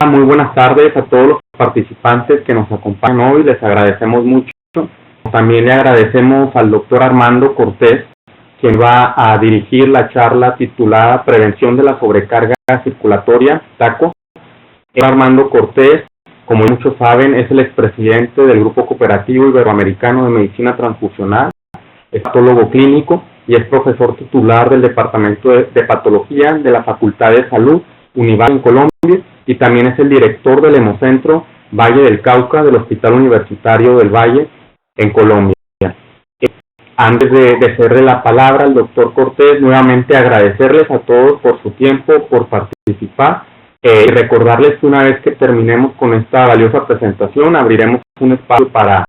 Muy buenas tardes a todos los participantes que nos acompañan hoy, les agradecemos mucho. También le agradecemos al doctor Armando Cortés, quien va a dirigir la charla titulada Prevención de la Sobrecarga Circulatoria, TACO. Armando Cortés, como muchos saben, es el expresidente del Grupo Cooperativo Iberoamericano de Medicina Transfusional, es patólogo clínico y es profesor titular del Departamento de Patología de la Facultad de Salud Univalle en Colombia, y también es el director del Hemocentro Valle del Cauca del Hospital Universitario del Valle en Colombia. Antes de cederle la palabra al doctor Cortés, nuevamente agradecerles a todos por su tiempo, por participar, y recordarles que una vez que terminemos con esta valiosa presentación, abriremos un espacio para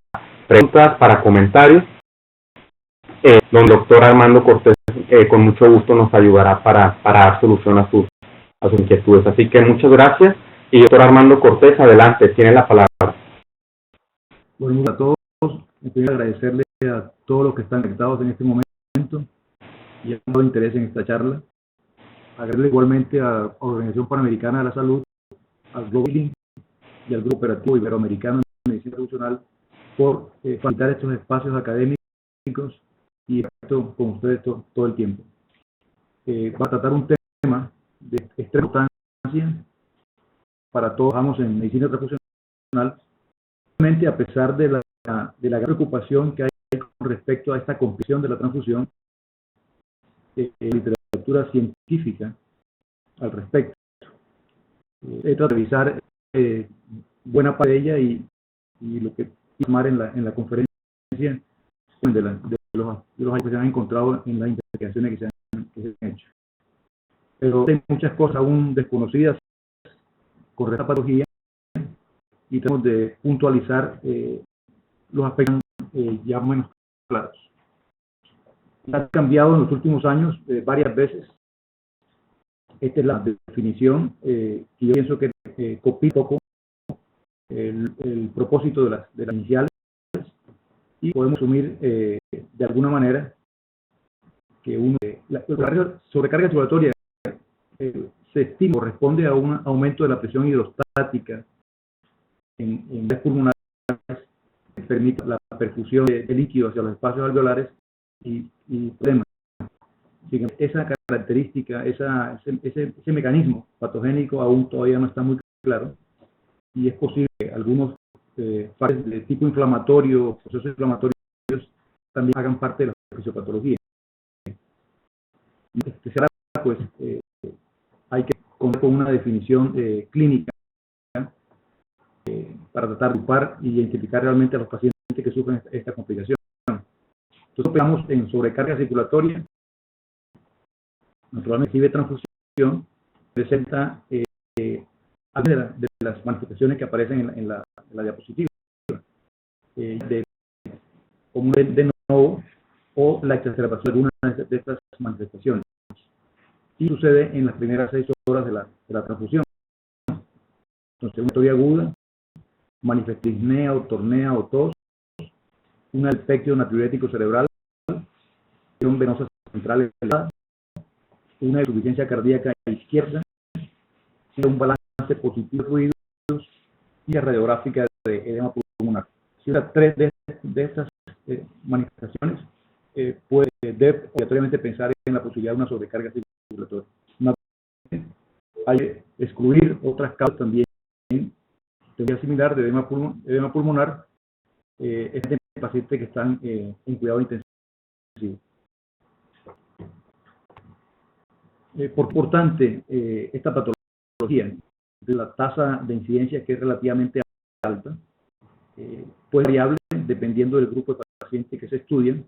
preguntas, para comentarios, donde el doctor Armando Cortés con mucho gusto nos ayudará para dar solución a sus inquietudes. Así que muchas gracias. Y doctor Armando Cortés, adelante, tiene la palabra. Bueno, a todos, quiero agradecerle a todos los que están conectados en este momento y han dado interés en esta charla. Agradecerle igualmente a la Organización Panamericana de la Salud, al Global Link y al Grupo Operativo Iberoamericano de Medicina Tradicional por facilitar estos espacios académicos y con ustedes todo el tiempo. Va a tratar un tema de extrema importancia para todos trabajamos en medicina transfusional, realmente a pesar de la gran preocupación que hay con respecto a esta comprensión de la transfusión, literatura científica al respecto. He tratado de revisar buena parte de ella y lo que tomar en la conferencia de los que se han encontrado en las investigaciones que se han hecho. Pero hay muchas cosas aún desconocidas con esta patología y tenemos de puntualizar los aspectos ya menos claros. Ha cambiado en los últimos años varias veces. Esta es la definición y yo pienso que copia un poco el propósito de las iniciales y podemos asumir de alguna manera que la sobrecarga circulatoria se estima corresponde a un aumento de la presión hidrostática en las pulmonares que permite la perfusión de líquido hacia los espacios alveolares y problemas. Esa característica, ese mecanismo patogénico aún todavía no está muy claro y es posible que algunos factores de tipo inflamatorio, procesos inflamatorios, también hagan parte de la fisiopatología. Pues, hay que contar con una definición clínica para tratar de agrupar y identificar realmente a los pacientes que sufren esta complicación. Entonces, pensamos en sobrecarga circulatoria. Naturalmente, recibe transfusión, presenta algunas de las manifestaciones que aparecen en la diapositiva, como un de nuevo o la exacerbación de alguna de estas manifestaciones. Y sucede en las primeras 6 horas de la transfusión. Entonces, una teoría aguda, manifestisnea o tornea o tos, un alpectio natriurético cerebral, presión venosa central elevada, una insuficiencia cardíaca izquierda, un balance positivo de fluidos y la radiográfica de edema pulmonar. Si las 3 de estas manifestaciones debe obligatoriamente pensar en la posibilidad de una sobrecarga circulatoria. Hay que excluir otras causas también. Teoría similar de edema pulmonar es de pacientes que están en cuidado intensivo. Por importante, esta patología, de la tasa de incidencia que es relativamente alta, puede variable dependiendo del grupo de pacientes que se estudian.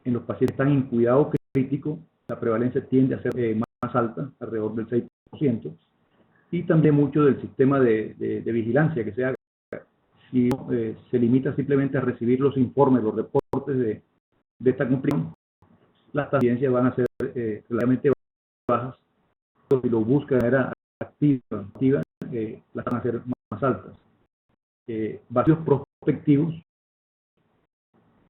En los pacientes que están en cuidado crítico, la prevalencia tiende a ser más alta, alrededor del 6%, y también mucho del sistema de vigilancia que se haga. Si se limita simplemente a recibir los informes, los reportes de esta complicación, las incidencias van a ser relativamente bajas. Si lo buscan de manera activa, las van a ser más altas. Vacíos prospectivos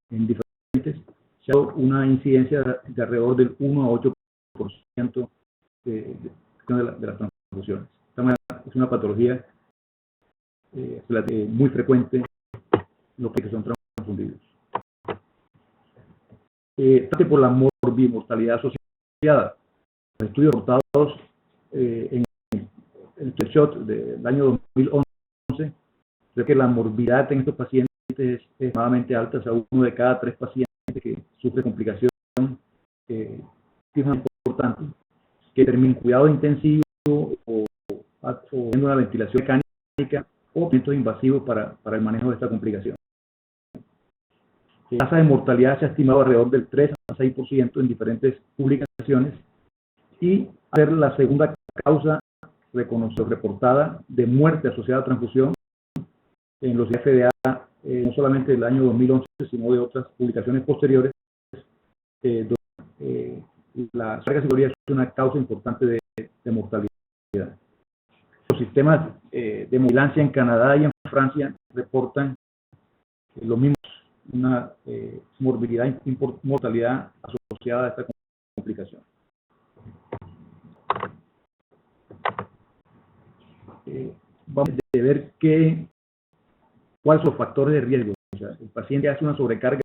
en diferentes, se ha dado una incidencia de alrededor del 1 a 8% de las transfusiones. Es una patología muy frecuente los que son transfundidos. Por la morbimortalidad asociada. Los estudios reportados en el shot del año 2011, creo que la morbidad en estos pacientes es extremadamente alta, o sea, 1 de cada 3 pacientes que sufre complicación es muy importante, que termine cuidado intensivo o haciendo una ventilación mecánica o métodos invasivos para el manejo de esta complicación. La tasa de mortalidad se ha estimado alrededor del 3 a 6% en diferentes publicaciones, y ser la segunda causa reportada de muerte asociada a transfusión en los FDA, no solamente del año 2011, sino de otras publicaciones posteriores, donde la carga es una causa importante de mortalidad. Los sistemas de vigilancia en Canadá y en Francia reportan lo mismo, una morbilidad y mortalidad asociada a esta complicación. Vamos a ver cuáles son los factores de riesgo. O sea, el paciente hace una sobrecarga,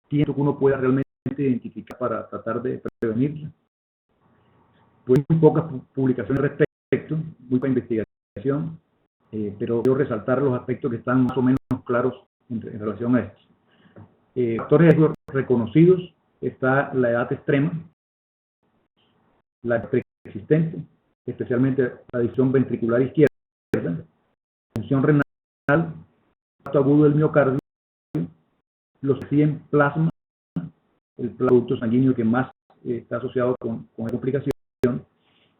tiene que uno pueda realmente identificar para tratar de prevenirla. Pues muy pocas publicaciones al respecto, muy poca investigación, pero quiero resaltar los aspectos que están más o menos claros en relación a estos. Factores de riesgo reconocidos: está la edad extrema, la preexistente, especialmente la disfunción ventricular izquierda, función renal, impacto agudo del miocardio, los que siguen plasma, el producto sanguíneo que más está asociado con la complicación,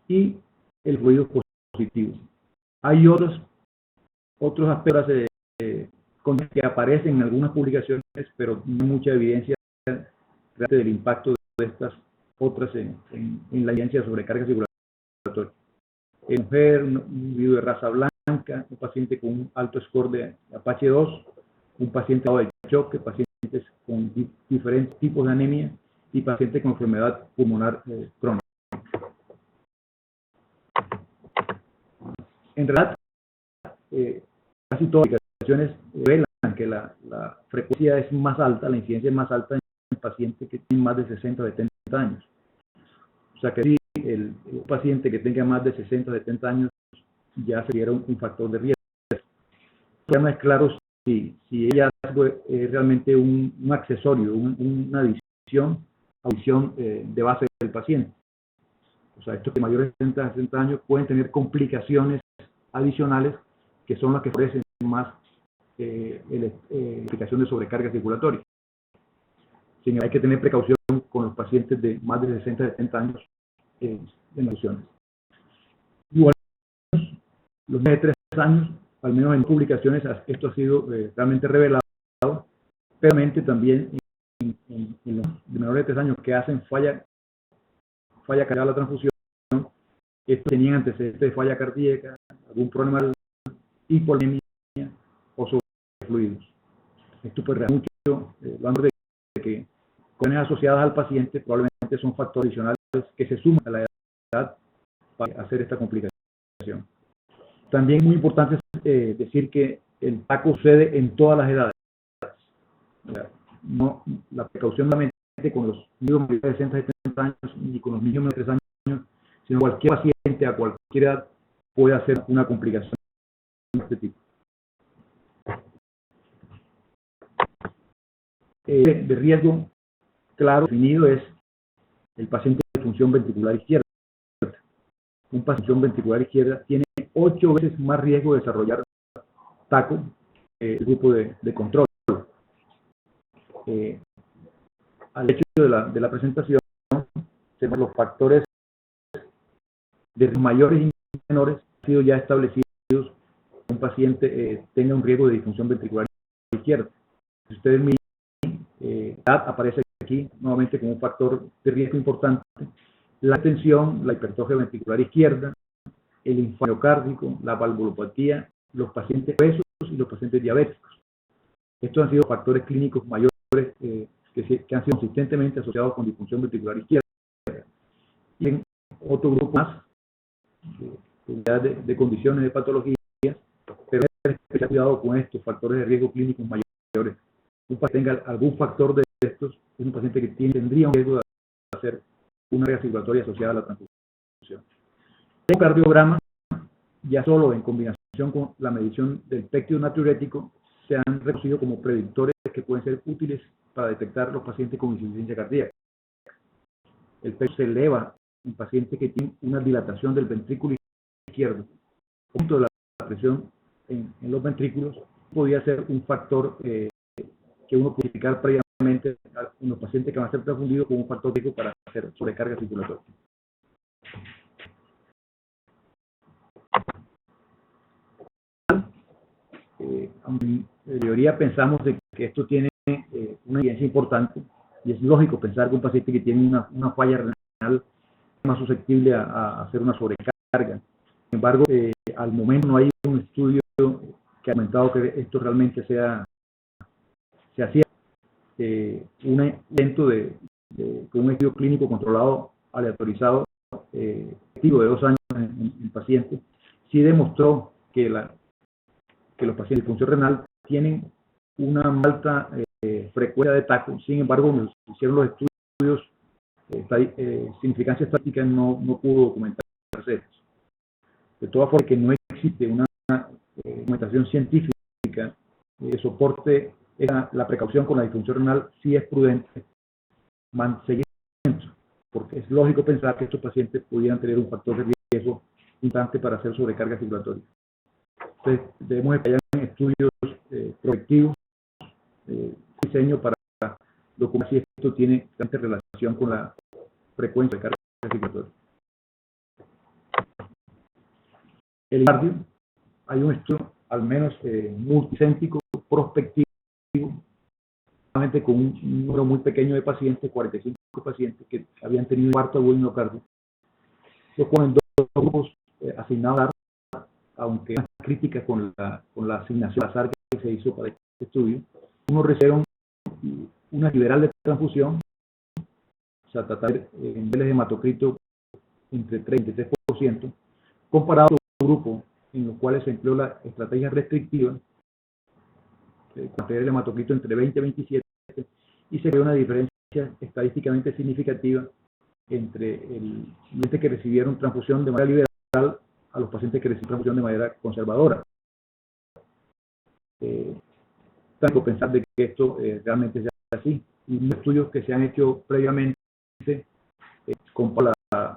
y el fluido positivo. Hay otros aspectos que aparecen en algunas publicaciones, pero no hay mucha evidencia del impacto de estas otras en la evidencia de sobrecarga circulatoria. En mujer, un individuo de raza blanca, un paciente con un alto score de Apache 2, un paciente de choque, pacientes con diferentes tipos de anemia y pacientes con enfermedad pulmonar crónica. En realidad, casi todas las publicaciones revelan que la frecuencia es más alta, la incidencia es más alta en pacientes que tienen más de 60 o 70 años. O sea que si el paciente que tenga más de 60 o 70 años ya sería un factor de riesgo. Ya no es claro si ella es realmente un accesorio, una adición de base del paciente. O sea, estos que mayores de 60 años pueden tener complicaciones adicionales que son las que ofrecen más complicación de sobrecarga circulatoria. Sin embargo, hay que tener precaución con los pacientes de más de 60 70 años en infusiones. Igual, los menores de 3 años, al menos en publicaciones, esto ha sido realmente revelado, pero también en los menores de 3 años que hacen falla cardíaca a la transfusión, estos tenían antecedentes de falla cardíaca, algún problema de hipolemia o sobrefluidos. Esto pues mucho, hablando de que condiciones asociadas al paciente probablemente son factores adicionales que se suman a la edad para hacer esta complicación. También es muy importante decir que el TACO sucede en todas las edades. O sea, no, la precaución solamente con los niños mayores de 60 70 años y con los niños menores de 3 años, sino cualquier paciente a cualquier edad puede hacer una complicación de este tipo. De riesgo claro definido es el paciente de función ventricular izquierda. Un paciente de función ventricular izquierda tiene 8 veces más riesgo de desarrollar TACO que el grupo de control. Al hecho de la presentación, tenemos los factores de mayores y menores han sido ya establecidos que un paciente tenga un riesgo de disfunción ventricular izquierda. Si ustedes miran, edad aparece aquí nuevamente como un factor de riesgo importante. La tensión, la hipertrofia ventricular izquierda, el infarto miocárdico, la valvulopatía, los pacientes obesos y los pacientes diabéticos. Estos han sido factores clínicos mayores que han sido consistentemente asociados con disfunción ventricular izquierda. Y en otro grupo más de condiciones de patologías, pero cuidado con estos factores de riesgo clínicos mayores. Un paciente tenga algún factor de estos, es un paciente que tendría un riesgo de hacer una carga circulatoria asociada a la transfusión. El cardiograma, ya solo en combinación con la medición del péptido natriurético, se han reconocido como predictores que pueden ser útiles para detectar los pacientes con insuficiencia cardíaca. El péptido se eleva en pacientes que tienen una dilatación del ventrículo izquierdo. Punto de la presión en los ventrículos podría ser un factor que uno puede identificar previamente en los pacientes que van a ser transfundidos como un factor de riesgo para hacer sobrecarga circulatoria. En teoría pensamos de que esto tiene una evidencia importante y es lógico pensar que un paciente que tiene una falla renal es más susceptible a hacer una sobrecarga. Sin embargo, al momento no hay un estudio que ha aumentado que esto realmente se hacía un intento con un estudio clínico controlado, aleatorizado, activo de 2 años en pacientes, sí demostró que los pacientes de función renal tienen una alta frecuencia de TACO. Sin embargo, cuando se hicieron los estudios, significancia estadística no pudo documentarse esto. De todas formas, que no existe una documentación científica que soporte la precaución con la disfunción renal, sí es prudente seguir porque es lógico pensar que estos pacientes pudieran tener un factor de riesgo importante para hacer sobrecarga circulatoria. Entonces, debemos emplear estudios prospectivos, diseño para documentar si esto tiene relación con la frecuencia de carga circulatoria. El cardio, hay un estudio, al menos multicéntrico, prospectivo, con un número muy pequeño de pacientes, 45 pacientes que habían tenido infarto agudo de miocardio. Los ponen dos grupos asignados a dar, aunque hay críticas con la asignación azar que se hizo para este estudio. Unos recibieron una liberal de transfusión, o sea, tratar niveles de hematocrito entre 30 y 33%, comparado a otro grupo en los cuales se empleó la estrategia restrictiva, con el hematocrito entre 20 y 27, y se ve una diferencia estadísticamente significativa entre el paciente que recibieron transfusión de manera liberal a los pacientes que recibieron transfusión de manera conservadora. Tengo que pensar de que esto realmente sea así. Y los estudios que se han hecho previamente con la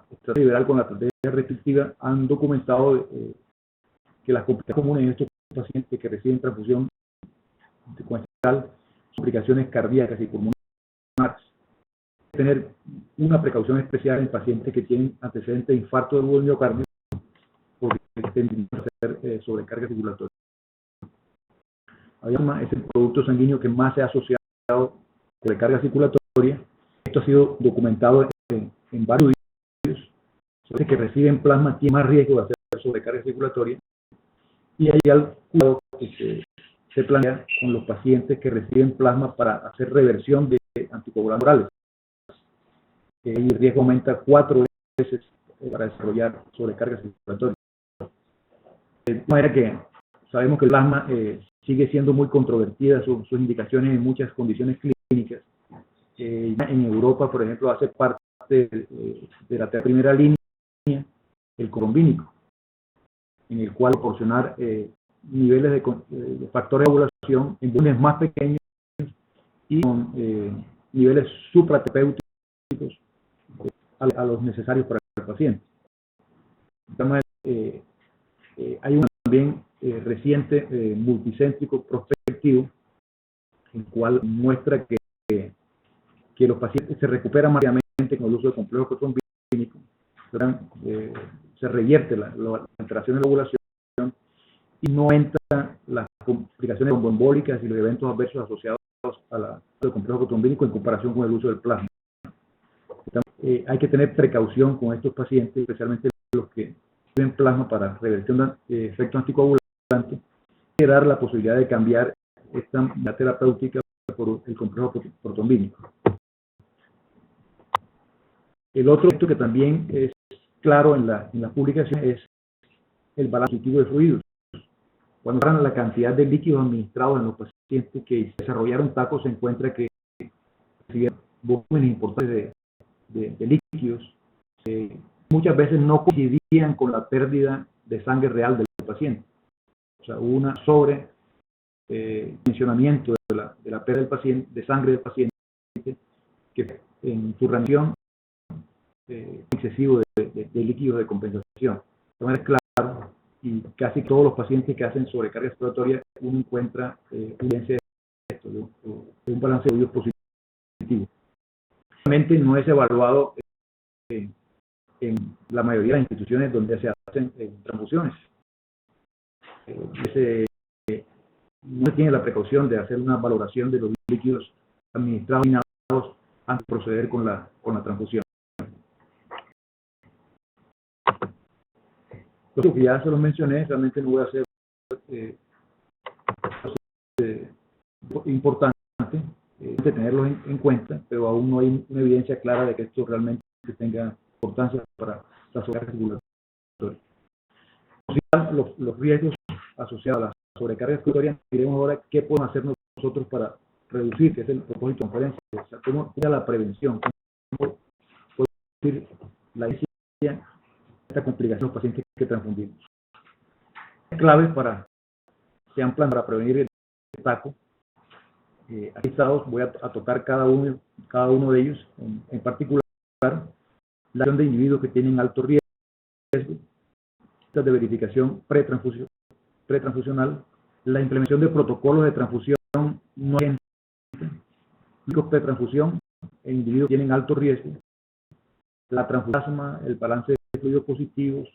estrategia liberal con la estrategia restrictiva han documentado que las complicaciones comunes en estos pacientes que reciben transfusión con son complicaciones cardíacas y pulmonares. Tener una precaución especial en pacientes que tienen antecedentes de infarto del miocardio porque tienden a hacer sobrecarga circulatoria. Además, es el producto sanguíneo que más se ha asociado con sobrecarga circulatoria. Esto ha sido documentado en varios estudios. Los que reciben plasma tienen más riesgo de hacer sobrecarga circulatoria. Y hay algo que se plantea con los pacientes que reciben plasma para hacer reversión de anticoagulantes orales. El riesgo aumenta 4 veces para desarrollar sobrecarga circulatoria. De manera que sabemos que el plasma sigue siendo muy controvertida sus indicaciones en muchas condiciones clínicas. En Europa, por ejemplo, hace parte de la primera línea el corombínico, en el cual proporcionar niveles de factores de ovulación en volúmenes más pequeños y con niveles supraterapéuticos a los necesarios para el paciente. Hay un también reciente multicéntrico prospectivo, el cual muestra que los pacientes se recuperan rápidamente con el uso de complejo protrombínico, se revierte la alteración de la ovulación y no entran las complicaciones tromboembólicas y los eventos adversos asociados al complejo protrombínico en comparación con el uso del plasma. Hay que tener precaución con estos pacientes, especialmente los que reciben plasma para reversión de efectos anticoagulantes, y dar la posibilidad de cambiar esta terapéutica por el complejo protrombínico. El otro aspecto que también es claro en la publicación es el balance positivo de fluidos. Cuando comparan la cantidad de líquidos administrados en los pacientes que desarrollaron TACO, se encuentra que recibieron volúmenes importantes de líquidos. Muchas veces no coincidían con la pérdida de sangre real del paciente. O sea, hubo una mencionamiento de la pérdida del paciente, de sangre del paciente, que en su reacción excesivo de líquidos de compensación. Entonces, claro, y casi todos los pacientes que hacen sobrecarga expiratoria, uno encuentra evidencia de esto, de un balance de fluidos positivo. Realmente no es evaluado en la mayoría de las instituciones donde se hacen transfusiones. No se tiene la precaución de hacer una valoración de los líquidos administrados y inhalados antes de proceder con la transfusión. Lo que ya se los mencioné, realmente no voy a hacer importante tenerlos en cuenta, pero aún no hay una evidencia clara de que esto realmente tenga importancia para la sobrecarga circulatoria. Los riesgos asociados a la sobrecarga circulatoria, diremos ahora qué podemos hacer nosotros para reducir, que es el propósito de la conferencia. O sea, cómo ir a la prevención, cómo reducir la incidencia de esta complicación de los pacientes que transfundimos. Claves sean planes para prevenir el TACO. Aquí estados voy a tocar cada uno de ellos, en particular la acción de individuos que tienen alto riesgo, de verificación pretransfusional, la implementación de protocolos de transfusión no pretransfusión en individuos que tienen alto riesgo, la transfusión, el balance de fluidos positivos,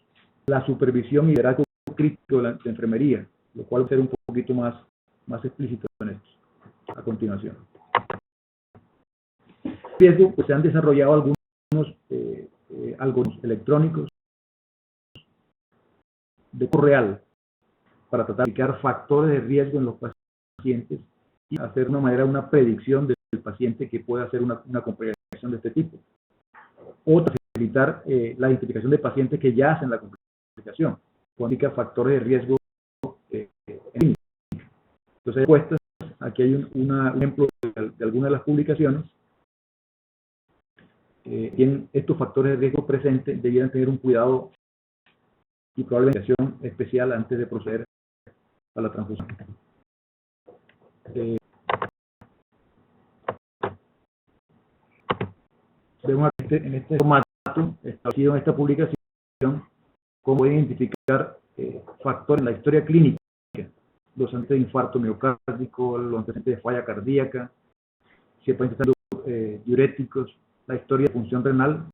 la supervisión y liderazgo crítico de enfermería, lo cual va a ser un poquito más explícito en esto a continuación. Riesgo, pues se han desarrollado algunos algoritmos electrónicos de tiempo real para tratar de identificar factores de riesgo en los pacientes y hacer de una manera una predicción del paciente que pueda hacer una complicación de este tipo. O facilitar la identificación de pacientes que ya hacen la complicación, cuando indica factores de riesgo en entonces, encuestas, aquí hay un ejemplo de algunas de las publicaciones. Tienen estos factores de riesgo presentes, debieran tener un cuidado y probablemente acción especial antes de proceder a la transfusión. Vemos en este formato establecido en esta publicación cómo identificar factores en la historia clínica, los antecedentes de infarto miocárdico, los antecedentes de falla cardíaca, si el paciente está usando diuréticos, la historia de función renal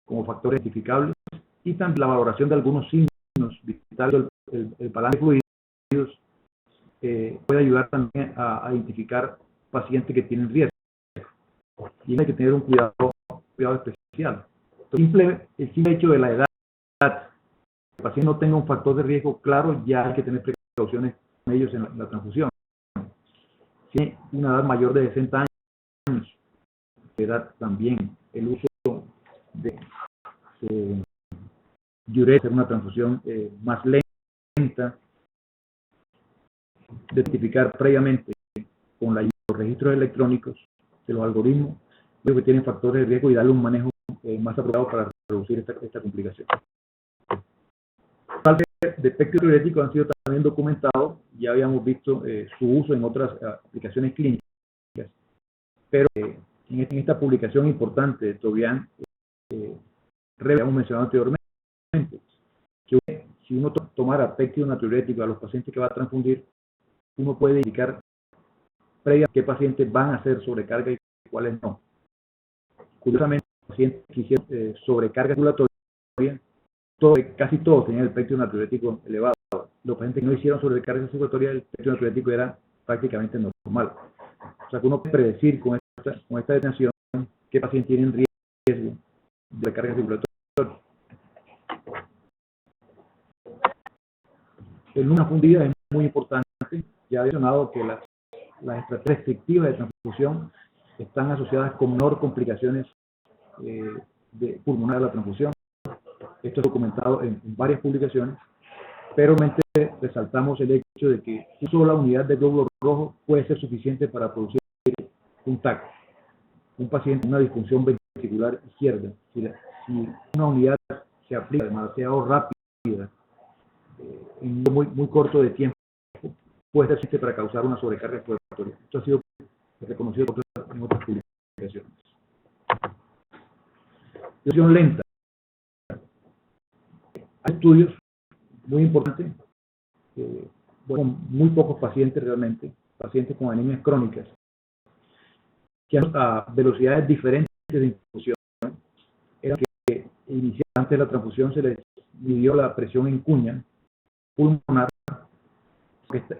como factores identificables y también la valoración de algunos signos vitales, el balance de fluidos puede ayudar también a identificar pacientes que tienen riesgo. Y hay que tener un cuidado especial. El simple hecho de la edad, que el paciente no tenga un factor de riesgo claro, ya hay que tener precauciones con ellos en la transfusión. Si tiene una edad mayor de 60 años, edad también, el uso de diuréticos, una transfusión más lenta, de identificar previamente con los registros electrónicos de los algoritmos que tienen factores de riesgo y darle un manejo más apropiado para reducir esta complicación. Los defectos diuréticos han sido también documentados, ya habíamos visto su uso en otras aplicaciones clínicas, pero en esta publicación importante de Tobian, habíamos mencionado anteriormente, que si uno tomara péptido natriurético a los pacientes que va a transfundir, uno puede indicar previamente qué pacientes van a hacer sobrecarga y cuáles no. Curiosamente, los pacientes que hicieron sobrecarga circulatoria, casi todos tenían el péptido natriurético elevado. Los pacientes que no hicieron sobrecarga circulatoria, el péptido natriurético era prácticamente normal. O sea que uno puede predecir con esta detención qué pacientes tienen riesgo de carga circulatoria. El número fundida es muy importante. Ya he mencionado que las estrategias restrictivas de transfusión están asociadas con menor complicaciones pulmonares de la transfusión. Esto es documentado en varias publicaciones. pero realmente resaltamos el hecho de que una sola unidad de glóbulos rojos puede ser suficiente para producir un TAC. Un paciente con una disfunción ventricular izquierda, si una unidad se aplica demasiado rápida, en un muy corto de tiempo, puede ser suficiente para causar una sobrecarga respiratoria. Esto ha sido reconocido en otras publicaciones. Disfunción lenta. Hay estudios muy importantes, bueno, muy pocos pacientes realmente, pacientes con anemias crónicas, que a velocidades diferentes de infusión, era que inicialmente antes de la transfusión se les midió la presión en cuña pulmonar,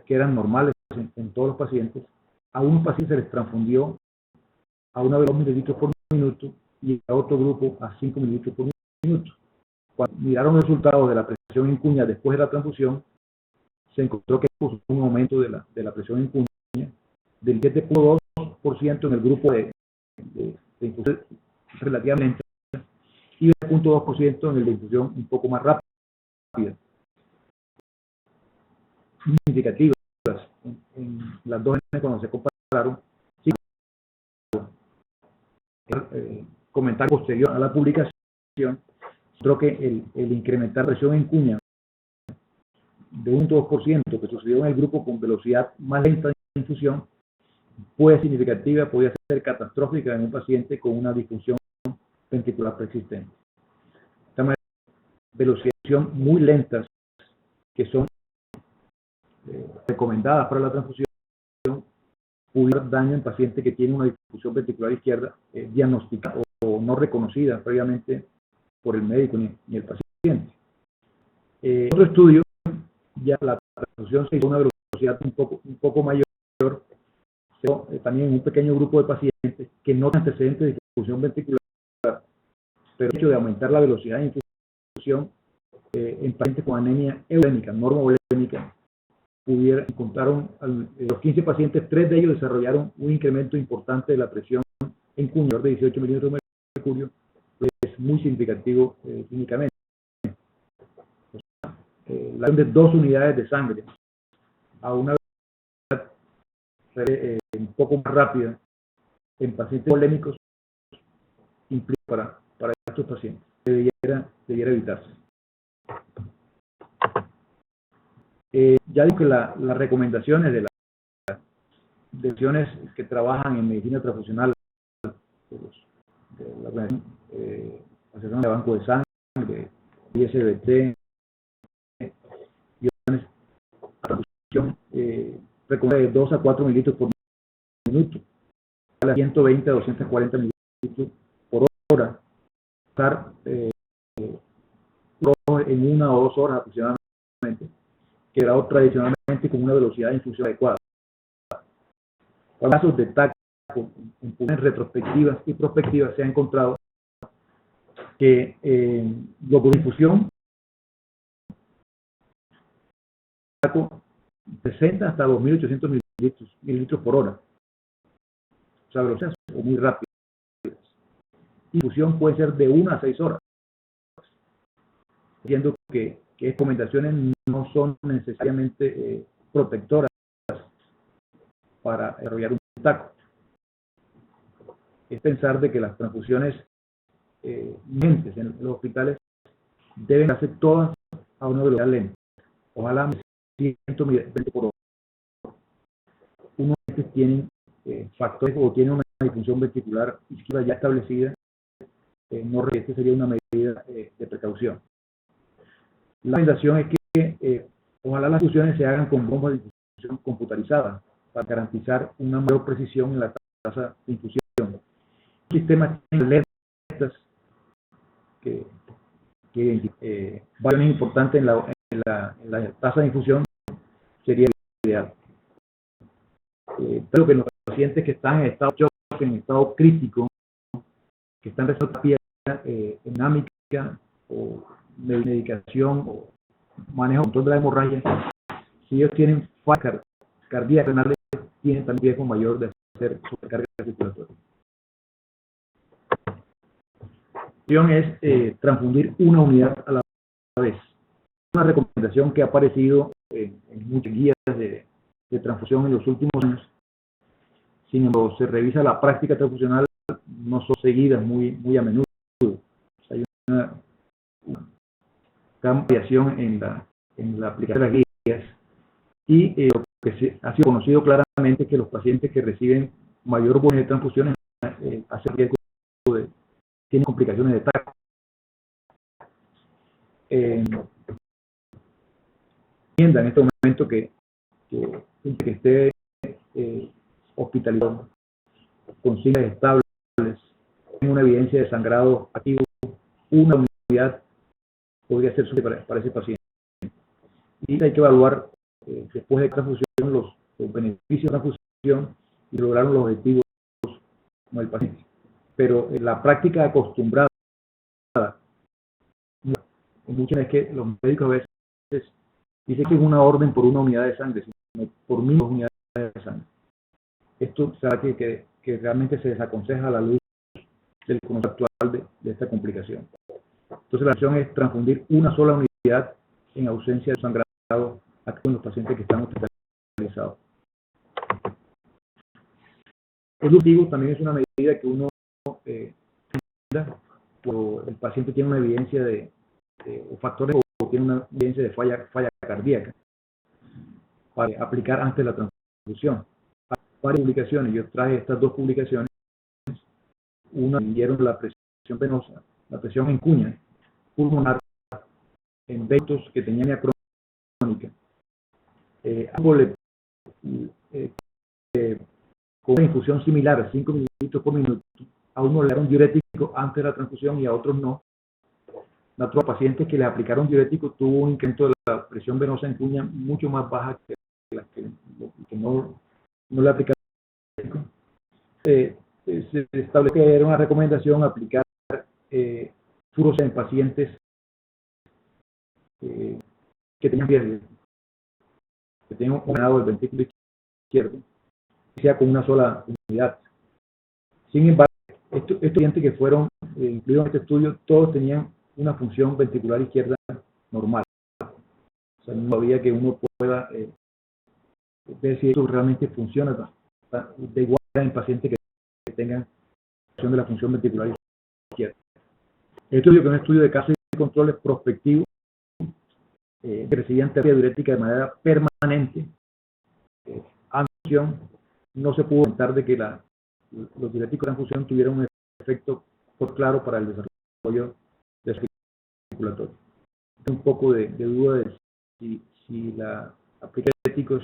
que eran normales en todos los pacientes. A unos pacientes se les transfundió a una velocidad de 2 mililitros por minuto y a otro grupo a 5 mililitros por minuto. Cuando miraron los resultados de la presión en cuña después de la transfusión, se encontró que hubo un aumento de la presión en cuña del 7.2% en el grupo de infusión relativamente y del 0.2% en el de infusión un poco más rápida. Significativas en las dos cuando se compararon. Sí, comentario posterior a la publicación mostró que el incrementar presión en cuña de un 2% que sucedió en el grupo con velocidad más lenta de infusión puede ser significativa, podría ser catastrófica en un paciente con una disfunción ventricular persistente. Estamos en velocidad muy lentas que son recomendadas para la transfusión, pudiera dar daño en paciente que tiene una disfunción ventricular izquierda diagnosticada o no reconocida previamente por el médico ni el paciente. Otro estudio, ya la transfusión se hizo a una velocidad un poco mayor, también en un pequeño grupo de pacientes que no tienen antecedentes de disfunción ventricular, pero el hecho de aumentar la velocidad de infusión en pacientes con anemia eurémica, normovolémica, encontraron los 15 pacientes, 3 de ellos desarrollaron un incremento importante de la presión en cuña de 18 milímetros de mercurio, que es muy significativo clínicamente. O sea, la de 2 unidades de sangre a una velocidad un poco más rápida en pacientes polémicos implica para estos pacientes debiera evitarse. Ya digo que las recomendaciones de las direcciones que trabajan en medicina transfusional, de la Asociación de Banco de Sangre, ISBT, y otras, transfusión recomienda de 2 a 4 mililitros por minuto, a 120 a 240 mililitros por hora, estar en 1 o 2 horas aproximadamente, quedado tradicionalmente con una velocidad de infusión adecuada. En casos de TAC en pulmones retrospectivas y prospectivas se ha encontrado que la infusión 60 hasta 2.800 mililitros por hora. O sea, velocidades muy rápidas. La infusión puede ser de 1 a 6 horas. Entiendo que recomendaciones no son necesariamente protectoras para desarrollar un TAC. Es pensar de que las transfusiones urgentes en los hospitales deben hacer todas a una velocidad lenta. Ojalá 120 por hora. Unos tienen factores o tienen una disfunción ventricular izquierda ya establecida, no esta sería una medida de precaución. La recomendación es que ojalá las infusiones se hagan con bombas de infusión computarizadas para garantizar una mayor precisión en la tasa de infusión. Un sistema de alertas que variables importantes en la tasa de infusión sería ideal. Pero que los pacientes que están en estado de shock, en estado crítico, que están en terapia dinámica o medicación o manejo control de la hemorragia, si ellos tienen fallas cardíacas renales, tienen también riesgo mayor de hacer sobrecarga circulatoria. La opción es transfundir una unidad a la vez. una recomendación que ha aparecido en muchas guías de transfusión en los últimos años. Sin embargo, se revisa la práctica transfusional, no son seguidas muy a menudo. O sea, hay una gran variación en la aplicación de las guías, y lo que ha sido conocido claramente es que los pacientes que reciben mayor volumen de transfusiones hacen riesgo tienen complicaciones de TAC. En este momento que esté hospitalizado con signos estables, tiene una evidencia de sangrado activo, una unidad podría ser suficiente para ese paciente. Y hay que evaluar después de transfusión los beneficios de transfusión y lograr los objetivos con el paciente. Pero la práctica acostumbrada muchas veces que los médicos a veces dicen que es una orden por una unidad de sangre, sino por 1000 unidades de sangre. Esto será que realmente se desaconseja a la luz del conocimiento actual de esta complicación. Entonces la opción es transfundir una sola unidad en ausencia de sangrado activo en los pacientes que están hospitalizados. El último también es una medida que uno cuando el paciente tiene una evidencia o factores o tiene una evidencia de falla cardíaca para aplicar antes de la transfusión. Hay varias publicaciones, yo traje estas dos publicaciones. Una midieron la presión venosa, la presión en cuña pulmonar en vetos que tenían anemia crónica. Con una infusión similar, 5 mililitros por minuto, a uno le dieron diurético antes de la transfusión y a otros no. A otros pacientes que le aplicaron diurético tuvo un incremento de la presión venosa en cuña mucho más baja que las que no le aplicaron diurético. Se estableció que era una recomendación aplicar furosemide en pacientes que tenían fiebre, que tenían un grado del ventrículo izquierdo, sea con una sola unidad. Sin embargo, estos pacientes que fueron incluidos en este estudio, todos tenían una función ventricular izquierda normal. O sea, no había que uno pueda ver si esto realmente funciona de igual en pacientes que tengan función de la función ventricular izquierda. Este estudio, que es un estudio de casos y controles prospectivos, que recibían terapia diurética de manera permanente, no se pudo notar de que los diuréticos de transfusión tuvieron un efecto claro para el desarrollo de circulatorio. Un poco de duda de si la aplicación de diuréticos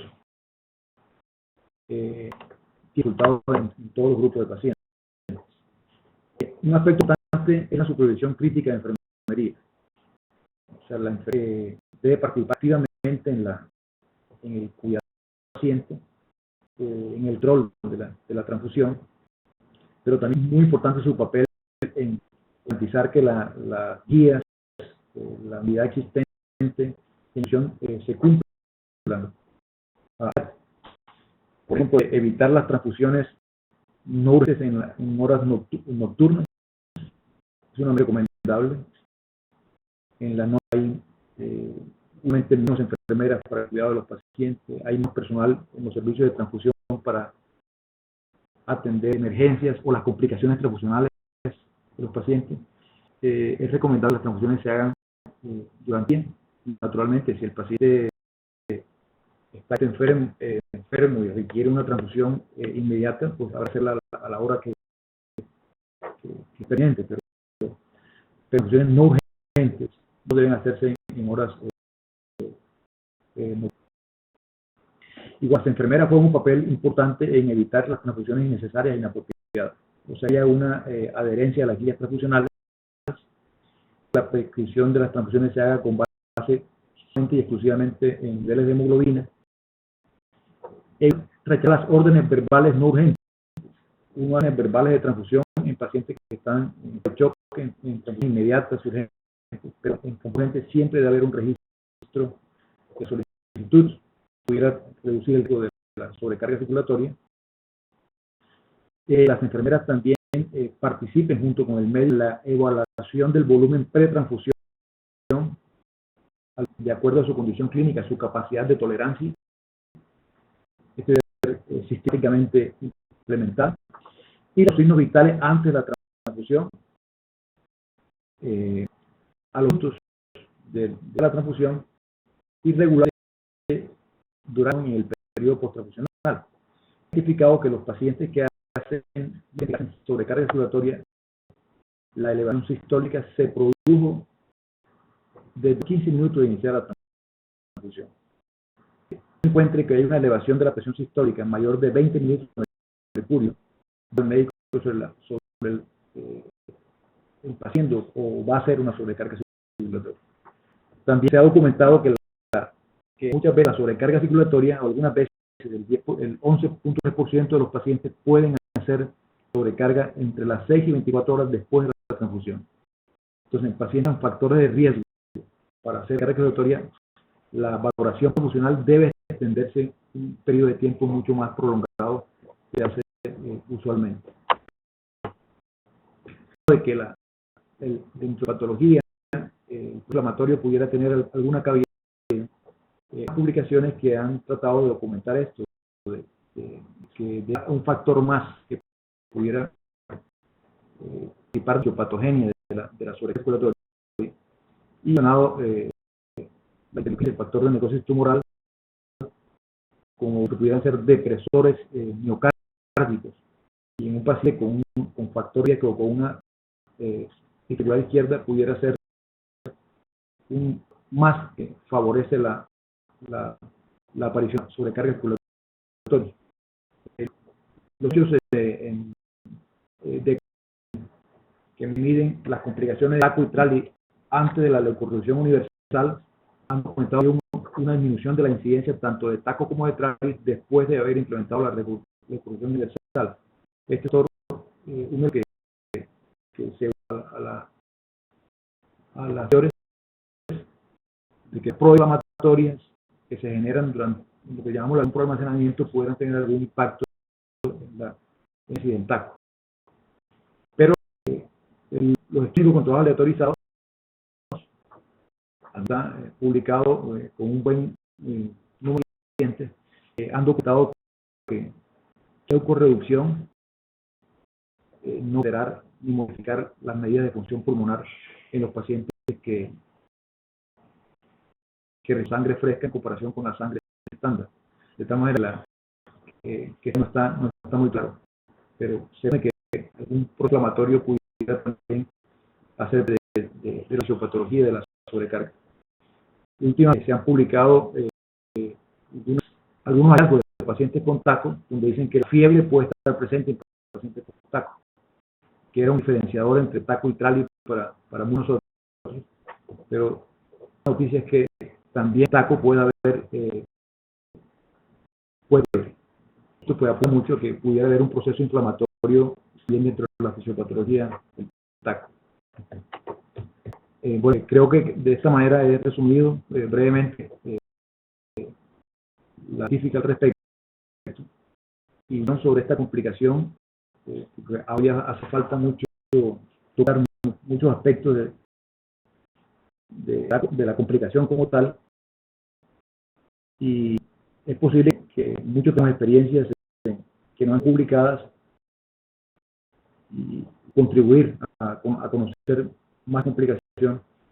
tiene resultados en todos los grupos de pacientes. Un aspecto importante es la supervisión crítica de enfermería. O sea, la enfermera debe participar activamente en el cuidado del paciente, en el rol de la transfusión, pero también es muy importante su papel en garantizar que las guías, la unidad existente en función se cumplan. Por ejemplo, evitar las transfusiones no urgentes en horas nocturnas es una recomendable. En la noche hay menos enfermeras para el cuidado de los pacientes, hay más personal en los servicios de transfusión para atender emergencias o las complicaciones transfusionales de los pacientes. Es recomendable que las transfusiones se hagan durante el día. Naturalmente, si el paciente está enfermo y requiere una transfusión inmediata, pues habrá que hacerla a la hora que es pendiente, pero transfusiones no urgentes no deben hacerse en horas Igual, las enfermeras juegan un papel importante en evitar las transfusiones innecesarias e inapropiadas. O sea, haya una adherencia a las guías transfusionales, la prescripción de las transfusiones se haga con base solamente y exclusivamente en niveles de hemoglobina. Rechazar las órdenes verbales no urgentes, órdenes verbales de transfusión en pacientes que están en shock, en transfusión inmediata, urgentes, pero en componentes siempre debe haber un registro de solicitud, pudiera reducir el riesgo de la sobrecarga circulatoria. Las enfermeras también participen junto con el médico en la evaluación del volumen pretransfusión de acuerdo a su condición clínica, su capacidad de tolerancia. Esto debe ser sistemáticamente implementado. Y los signos vitales antes de la transfusión, a los minutos de la transfusión, y regulares durante el periodo posttransfusional. He identificado que los pacientes que hacen sobrecarga circulatoria, la elevación sistólica se produjo desde 15 minutos de iniciar la transfusión. Se encuentre que hay una elevación de la presión sistólica mayor de 20 minutos de mercurio, el médico sobre el paciente o va a hacer una sobrecarga circulatoria. También se ha documentado que muchas veces la sobrecarga circulatoria, o algunas veces el 11.3% de los pacientes pueden hacer sobrecarga entre las 6 y 24 horas después de la transfusión. Entonces, en pacientes con factores de riesgo para hacer carga circulatoria, la valoración funcional debe extenderse un periodo de tiempo mucho más prolongado que hace usualmente. De que la patología inflamatorio pudiera tener alguna cavidad. Publicaciones que han tratado de documentar esto, que de un factor más que pudiera participar de patogenia de la sobrecarga circulatoria y ganado el factor de necrosis tumoral, como que pudieran ser depresores miocárdicos, y en un paciente con factor riesgo o con una ventricular izquierda pudiera ser más que favorece la aparición de sobrecarga circulatoria. Los estudios que miden las complicaciones de TACO y TRALI antes de la leucorreducción universal han documentado una disminución de la incidencia tanto de TACO como de TRALI después de haber implementado la leucorreducción universal. Este es uno que se va a las teorías de que proinflamatorias que se generan durante lo que llamamos un problema de almacenamiento pudieran tener algún impacto en la incidencia del TACO. Pero los estudios controlados aleatorizados han publicado con un buen número de pacientes han documentado que la leucorreducción no alterar ni modificar las medidas de función pulmonar en los pacientes que sangre fresca en comparación con la sangre estándar. De tal manera que no está muy claro. Pero se ve que un proinflamatorio pudiera también hacer de la fisiopatología de la sobrecarga. Últimamente se han publicado algunos hallazgos de pacientes con TACO, donde dicen que la fiebre puede estar presente en pacientes con TACO, que era un diferenciador entre TACO y TRALI para muchos otros. Pero la noticia es que también TACO puede haber, esto puede apoyar mucho que pudiera haber un proceso inflamatorio bien dentro de la fisiopatología del TACO. Bueno, creo que de esta manera he resumido brevemente la científica al respecto. Y no sobre esta complicación, porque ahora hace falta tocar muchos aspectos de la complicación como tal, y es posible que muchos tengan experiencias que no han publicadas y contribuir a conocer más complicación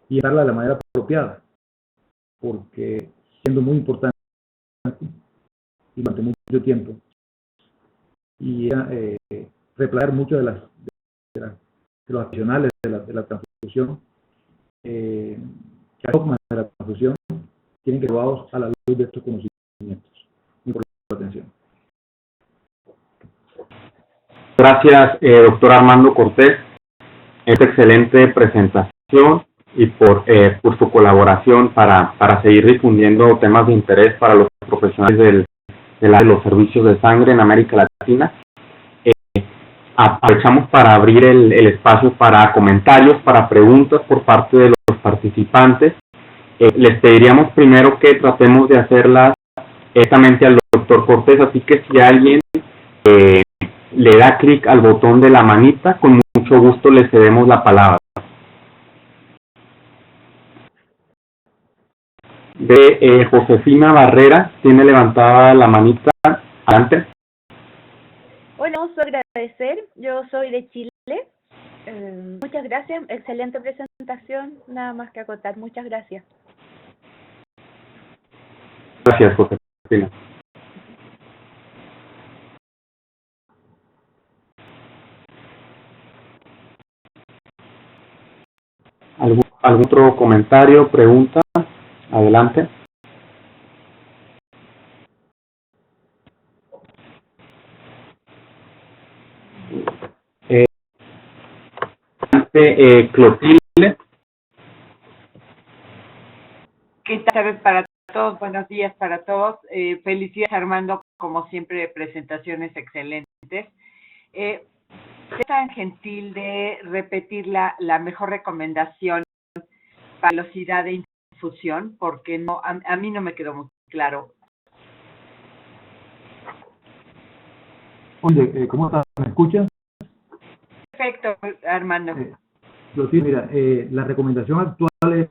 y darla de la manera apropiada, porque siendo muy importante y durante mucho tiempo y replantear mucho de los adicionales de la transfusión, que los dogmas de la transfusión tienen que ser llevados a la luz de estos conocimientos. Muy por la atención. Gracias, doctor Armando Cortés, esta excelente presentación y por su colaboración para seguir difundiendo temas de interés para los profesionales de los servicios de sangre en América Latina. Aprovechamos para abrir el espacio para comentarios, para preguntas por parte de los participantes. Les pediríamos primero que tratemos de hacerlas directamente al doctor Cortés, así que si alguien le da clic al botón de la manita, con mucho gusto le cedemos la palabra. de Josefina Barrera, tiene levantada la manita. Adelante. Bueno, soy agradecer, yo soy de Chile. Muchas gracias, excelente presentación, nada más que acotar, muchas gracias. Gracias, Josefina. ¿Algún otro comentario, pregunta? Adelante. Clotilde. ¿Qué tal para todos? Buenos días para todos. Felicidades, Armando, como siempre, presentaciones excelentes. Sé tan gentil de repetir la mejor recomendación para velocidad de infusión, porque no, a mí no me quedó muy claro. Oye, ¿cómo estás? ¿Me escuchas? Perfecto, Armando. Mira, la recomendación actual es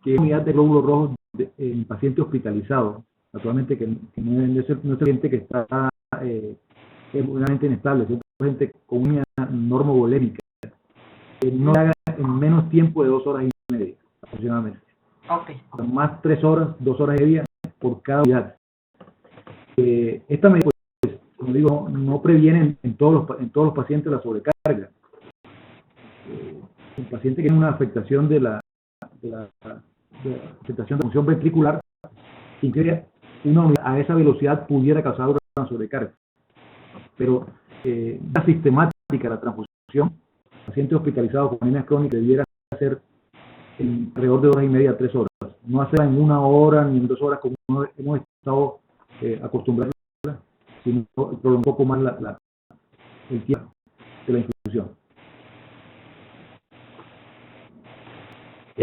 que unidad de glóbulos rojos en paciente hospitalizado, naturalmente que no es el paciente que está realmente inestable, es gente con una normovolémica, que no haga en menos tiempo de 2 horas y media, aproximadamente. Okay. Más 3 horas, 2 horas y media por cada unidad. Esta medida, pues, como digo, no previene en todos los pacientes la sobrecarga. El paciente que tiene una afectación de la afectación de función ventricular, sin que una unidad a esa velocidad pudiera causar una sobrecarga. Pero la sistemática, la transfusión, paciente hospitalizado con anemia crónica debiera ser en alrededor de 2 horas y media a 3 horas. No hacerla en 1 hora ni en 2 horas como hemos estado acostumbrados, sino prolongar un poco más el tiempo de la infusión.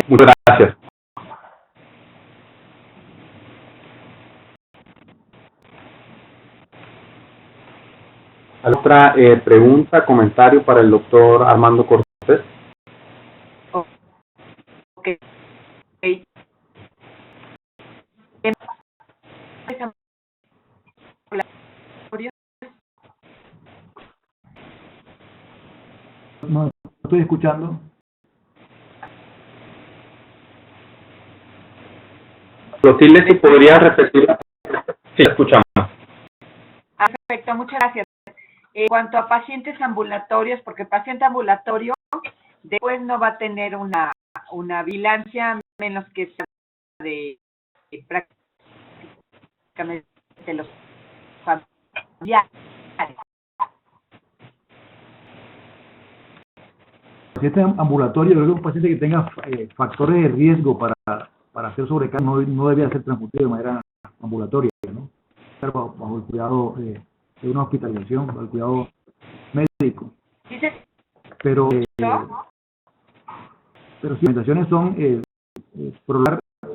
Muchas gracias. ¿Otra pregunta, comentario para el doctor Armando Cortés? Okay. No estoy escuchando. Clotilde, si podría repetir. Sí, escuchamos. Perfecto, muchas gracias. En cuanto a pacientes ambulatorios, porque el paciente ambulatorio después no va a tener una vigilancia, menos que sea de prácticamente los familiares. El paciente ambulatorio, yo creo que un paciente que tenga factores de riesgo para hacer sobrecarga no debía ser transmitido de manera ambulatoria, ¿no? Estar bajo el cuidado de una hospitalización, bajo el cuidado médico. Pero sus recomendaciones son prolongar la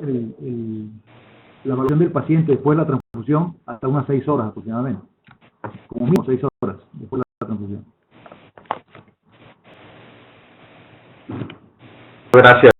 evaluación del paciente después de la transfusión hasta unas 6 horas aproximadamente. Como mínimo 6 horas después de la transfusión. Gracias.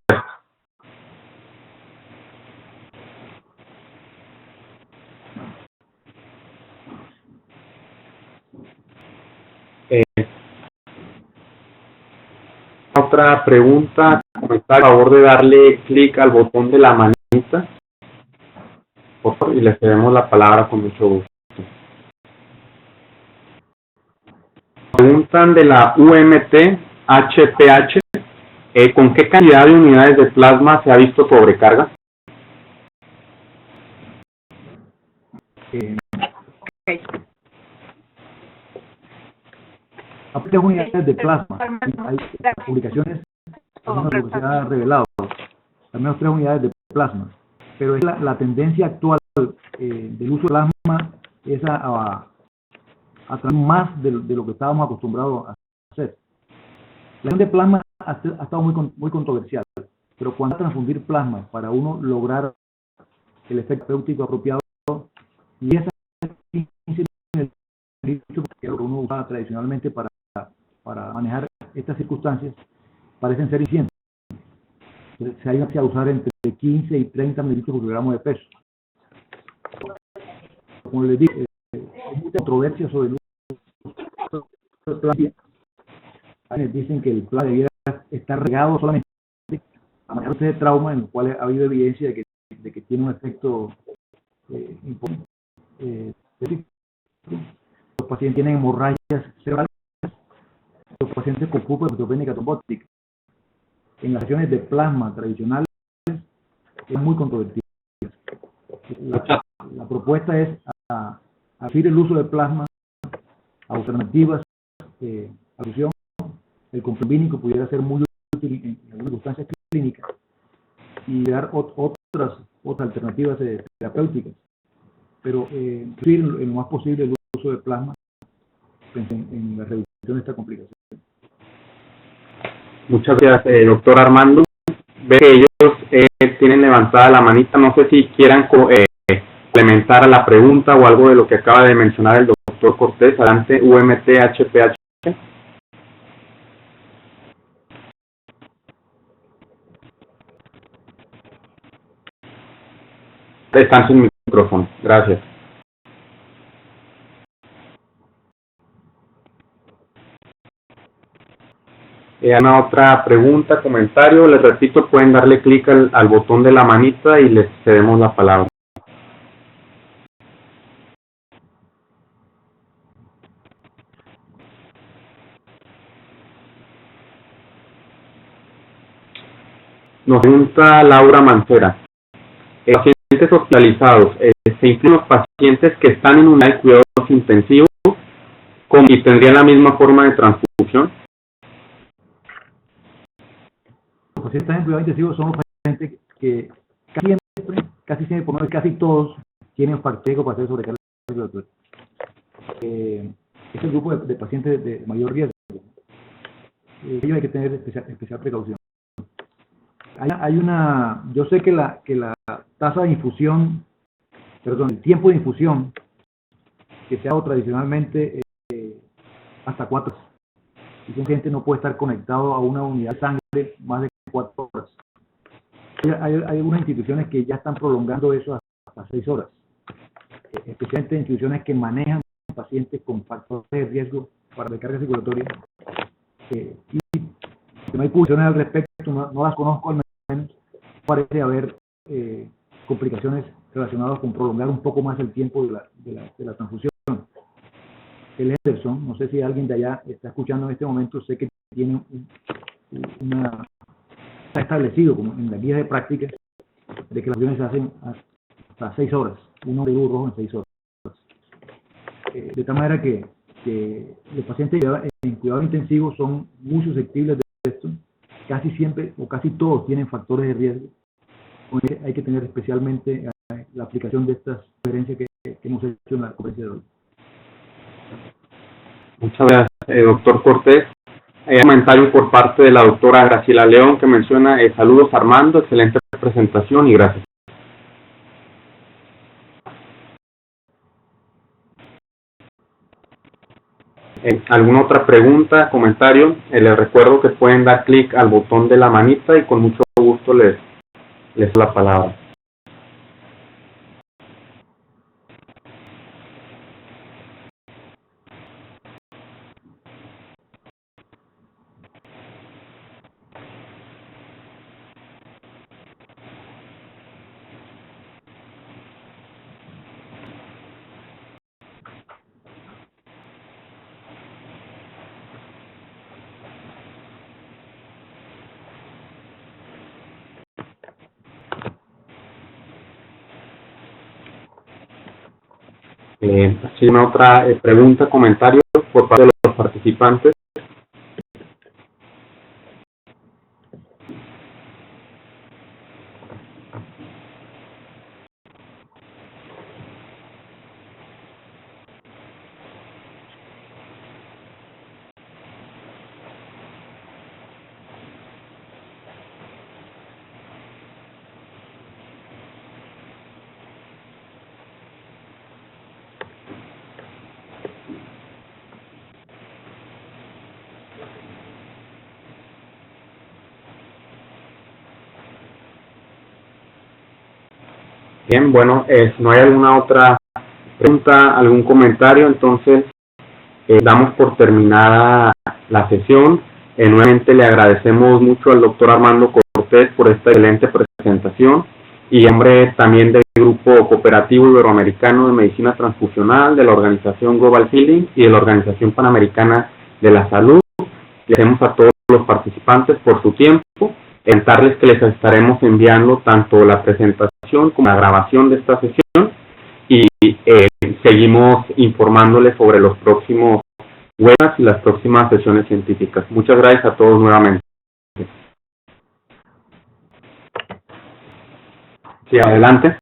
Otra pregunta, comentario, a favor de darle clic al botón de la manita, por favor, y le cedemos la palabra con mucho gusto. Preguntan de la UMT HPH, ¿con qué cantidad de unidades de plasma se ha visto sobrecarga? A 3 unidades de plasma. Hay publicaciones que se han revelado. Al menos 3 unidades de plasma. Pero es la tendencia actual del uso de plasma es a traer más de lo que estábamos acostumbrados a hacer. La cuestión de plasma ha estado muy controversial. Pero cuando transfundir plasma para uno lograr el efecto terapéutico apropiado, y esa que uno usaba tradicionalmente para manejar estas circunstancias, parecen ser insuficientes. Se hay que usar entre 15 y 30 mililitros por gramo de peso. Como les digo, hay mucha controversia sobre el uso del plasma. Dicen que el plasma debiera estar regado solamente a manejarse de trauma, en el cual ha habido evidencia de que tiene un efecto importante. Los pacientes tienen hemorragias cerebrales, los pacientes con pulpa neutropénica trombótica. En las sesiones de plasma tradicionales es muy controvertida. La propuesta es abrir el uso de plasma a alternativas a fusión. El complemínico pudiera ser muy útil en algunas circunstancias clínicas y dar otras alternativas terapéuticas, pero reducir en lo más posible el uso de plasma en la reducción de esta complicación. Muchas gracias, doctor Armando. Ve que ellos tienen levantada la manita, no sé si quieran complementar a la pregunta o algo de lo que acaba de mencionar el doctor Cortés. Adelante, UMT-HPH. Están sin micrófono, gracias. Una otra pregunta, comentario, les repito, pueden darle clic al botón de la manita y les cedemos la palabra. Nos pregunta Laura Mancera. Pacientes hospitalizados, ¿se incluyen los pacientes que están en unidad de cuidados intensivos y tendrían la misma forma de transfusión? Los pacientes que están en cuidado intensivo son los pacientes que casi siempre, por no decir casi todos, tienen factor para hacer sobrecarga respiratoria. Es el grupo de pacientes de mayor riesgo. Ellos hay que tener especial precaución. Yo sé que la tasa de infusión, el tiempo de infusión que se ha dado tradicionalmente hasta 4 horas. Y un paciente no puede estar conectado a una unidad de sangre más de 4 horas. Hay algunas instituciones que ya están prolongando eso hasta 6 horas, especialmente instituciones que manejan pacientes con factores de riesgo para descarga circulatoria. Y no hay publicaciones al respecto, no las conozco al menos, parece haber complicaciones relacionadas con prolongar un poco más el tiempo de la transfusión. El Henderson, no sé si alguien de allá está escuchando en este momento, sé que tiene está establecido como en las guías de práctica de que las transfusiones se hacen hasta 6 horas, uno de rojo en 6 horas. De tal manera que los pacientes en cuidado intensivo son muy susceptibles de esto, casi siempre o casi todos tienen factores de riesgo. Hay que tener especialmente la aplicación de estas sugerencias que hemos hecho en la conferencia de hoy. Muchas gracias, doctor Cortés. Hay un comentario por parte de la doctora Graciela León que menciona, saludos Armando, excelente presentación y gracias. ¿Alguna otra pregunta, comentario? Les recuerdo que pueden dar clic al botón de la manita y con mucho gusto les doy la palabra. Así una otra pregunta, comentario por parte de los participantes. Bien, bueno, si no hay alguna otra pregunta, algún comentario, entonces damos por terminada la sesión. Nuevamente le agradecemos mucho al doctor Armando Cortés por esta excelente presentación y en nombre también del Grupo Cooperativo Iberoamericano de Medicina Transfusional, de la Organización Global Healing y de la Organización Panamericana de la Salud. Le agradecemos a todos los participantes por su tiempo. Comentarles que les estaremos enviando tanto la presentación como la grabación de esta sesión y seguimos informándoles sobre los próximos webinars y las próximas sesiones científicas. Muchas gracias a todos nuevamente. Sí, adelante.